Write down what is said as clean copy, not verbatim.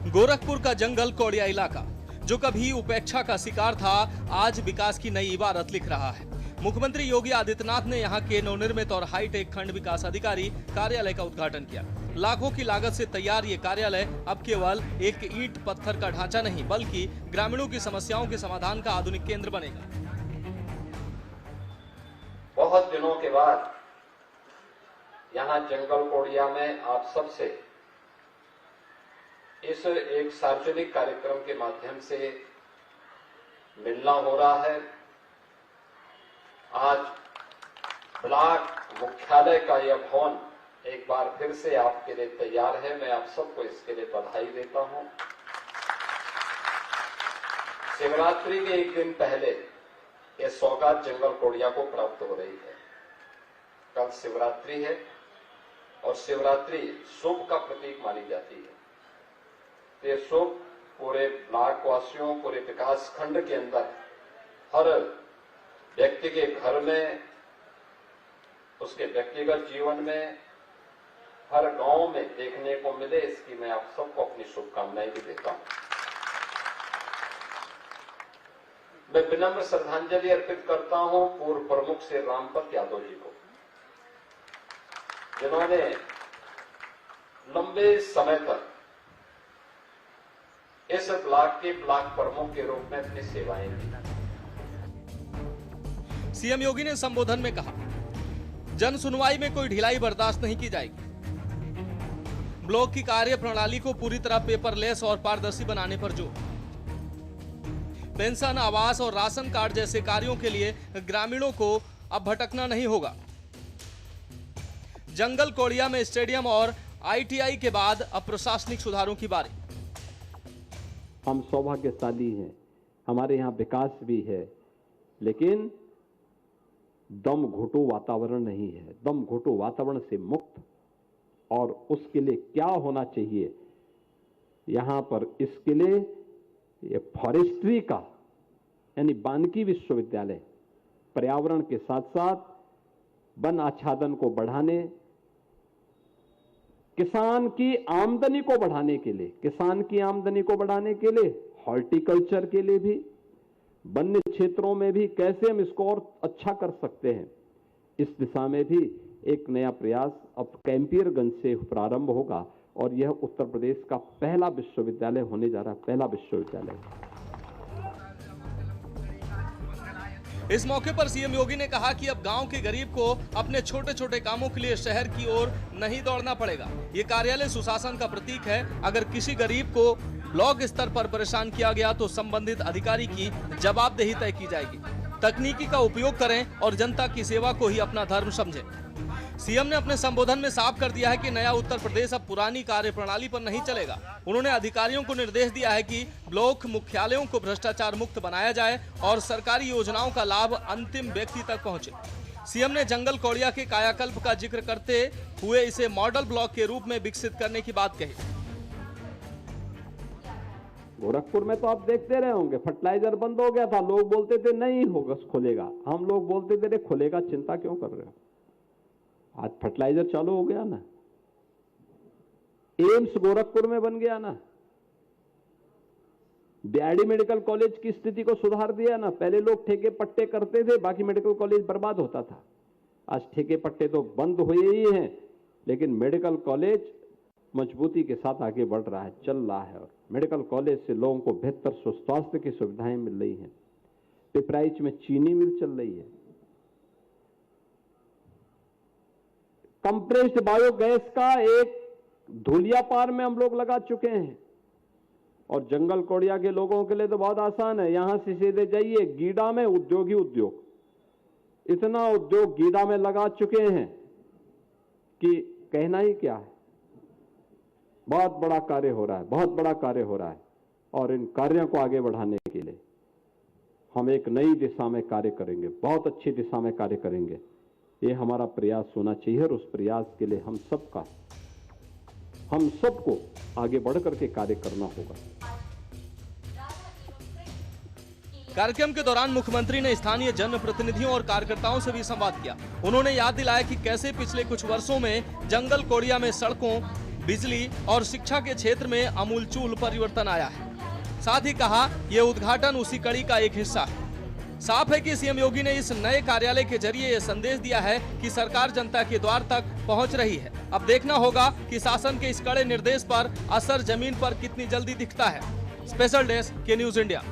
गोरखपुर का जंगल कौड़िया इलाका जो कभी उपेक्षा का शिकार था, आज विकास की नई इबारत लिख रहा है। मुख्यमंत्री योगी आदित्यनाथ ने यहां के नवनिर्मित और हाईटेक खंड विकास अधिकारी कार्यालय का उद्घाटन किया। लाखों की लागत से तैयार ये कार्यालय अब केवल एक ईंट पत्थर का ढांचा नहीं, बल्कि ग्रामीणों की समस्याओं के समाधान का आधुनिक केंद्र बनेगा। बहुत दिनों के बाद यहाँ जंगल कौड़िया में आप सबसे इस एक सार्वजनिक कार्यक्रम के माध्यम से मिलना हो रहा है। आज ब्लॉक मुख्यालय का यह भवन एक बार फिर से आपके लिए तैयार है। मैं आप सबको इसके लिए बधाई देता हूं। शिवरात्रि के एक दिन पहले यह सौगात जंगल कौड़िया को प्राप्त हो रही है। कल शिवरात्रि है और शिवरात्रि शुभ का प्रतीक मानी जाती है। ये शुभ पूरे ब्लॉक वासियों, पूरे विकास खंड के अंदर हर व्यक्ति के घर में, उसके व्यक्तिगत जीवन में, हर गांव में देखने को मिले, इसकी मैं आप सबको अपनी शुभकामनाएं भी देता हूं। मैं विनम्र श्रद्धांजलि अर्पित करता हूं पूर्व प्रमुख श्री रामपत यादव जी को, जिन्होंने लंबे समय तक इस ब्लॉक के ब्लॉक प्रमुख के रूप में अपनी सेवाएं दी। सीएम योगी ने संबोधन में कहा, जन सुनवाई में कोई ढिलाई बर्दाश्त नहीं की जाएगी। ब्लॉक की कार्य प्रणाली को पूरी तरह पेपरलेस और पारदर्शी बनाने पर जोर। पेंशन, आवास और राशन कार्ड जैसे कार्यों के लिए ग्रामीणों को अब भटकना नहीं होगा। जंगल कौड़िया में स्टेडियम और आईटीआई के बाद अब प्रशासनिक सुधारों की बारी। हम सौभाग्यशाली हैं, हमारे यहाँ विकास भी है, लेकिन दम घोटू वातावरण नहीं है। दम घोटू वातावरण से मुक्त, और उसके लिए क्या होना चाहिए यहाँ पर, इसके लिए ये फॉरेस्ट्री का यानी वानिकी विश्वविद्यालय पर्यावरण के साथ साथ वन आच्छादन को बढ़ाने, किसान की आमदनी को बढ़ाने के लिए, हॉर्टिकल्चर के लिए भी, वन्य क्षेत्रों में भी कैसे हम इसको और अच्छा कर सकते हैं, इस दिशा में भी एक नया प्रयास अब कैंपियरगंज से प्रारंभ होगा। और यह उत्तर प्रदेश का पहला विश्वविद्यालय होने जा रहा है, पहला विश्वविद्यालय। इस मौके पर सीएम योगी ने कहा कि अब गांव के गरीब को अपने छोटे छोटे कामों के लिए शहर की ओर नहीं दौड़ना पड़ेगा। ये कार्यालय सुशासन का प्रतीक है। अगर किसी गरीब को ब्लॉक स्तर पर परेशान किया गया तो संबंधित अधिकारी की जवाबदेही तय की जाएगी। तकनीकी का उपयोग करें और जनता की सेवा को ही अपना धर्म समझें। सीएम ने अपने संबोधन में साफ कर दिया है कि नया उत्तर प्रदेश अब पुरानी कार्य प्रणाली पर नहीं चलेगा। उन्होंने अधिकारियों को निर्देश दिया है कि ब्लॉक मुख्यालयों को भ्रष्टाचार मुक्त बनाया जाए और सरकारी योजनाओं का लाभ अंतिम व्यक्ति तक पहुंचे। सीएम ने जंगल कौड़िया के कायाकल्प का जिक्र करते हुए इसे मॉडल ब्लॉक के रूप में विकसित करने की बात कही। गोरखपुर में तो आप देखते रहे होंगे, फर्टिलाइजर बंद हो गया था, लोग बोलते थे नहीं होगा, खुलेगा। हम लोग बोलते थे खुलेगा, चिंता क्यों कर रहे हो। आज फर्टिलाइजर चालू हो गया ना, एम्स गोरखपुर में बन गया ना, बीआरडी मेडिकल कॉलेज की स्थिति को सुधार दिया ना। पहले लोग ठेके पट्टे करते थे, बाकी मेडिकल कॉलेज बर्बाद होता था। आज ठेके पट्टे तो बंद हुए ही हैं, लेकिन मेडिकल कॉलेज मजबूती के साथ आगे बढ़ रहा है, चल रहा है। और मेडिकल कॉलेज से लोगों को बेहतर स्वास्थ्य की सुविधाएं मिल रही हैं। पिपराइच में चीनी मिल चल रही है। कंप्रेस्ड बायोगैस का एक धुलियापार में हम लोग लगा चुके हैं। और जंगल कौड़िया के लोगों के लिए तो बहुत आसान है, यहां से सीधे जाइए गीडा में उद्योग ही उद्योग, इतना उद्योग गीडा में लगा चुके हैं कि कहना ही क्या है। बहुत बड़ा कार्य हो रहा है, बहुत बड़ा कार्य हो रहा है। और इन कार्यों को आगे बढ़ाने के लिए हम एक नई दिशा में कार्य करेंगे, बहुत अच्छी दिशा में कार्य करेंगे। ये हमारा प्रयास होना चाहिए और उस प्रयास के लिए हम सबको आगे बढ़ करके कार्य करना होगा। कार्यक्रम के दौरान मुख्यमंत्री ने स्थानीय जनप्रतिनिधियों और कार्यकर्ताओं से भी संवाद किया। उन्होंने याद दिलाया कि कैसे पिछले कुछ वर्षों में जंगल कौड़िया में सड़कों, बिजली और शिक्षा के क्षेत्र में आमूलचूल परिवर्तन आया है। साथ ही कहा, यह उद्घाटन उसी कड़ी का एक हिस्सा है। साफ है कि सीएम योगी ने इस नए कार्यालय के जरिए यह संदेश दिया है कि सरकार जनता के द्वार तक पहुंच रही है। अब देखना होगा कि शासन के इस कड़े निर्देश पर असर जमीन पर कितनी जल्दी दिखता है। स्पेशल डेस्क के न्यूज इंडिया।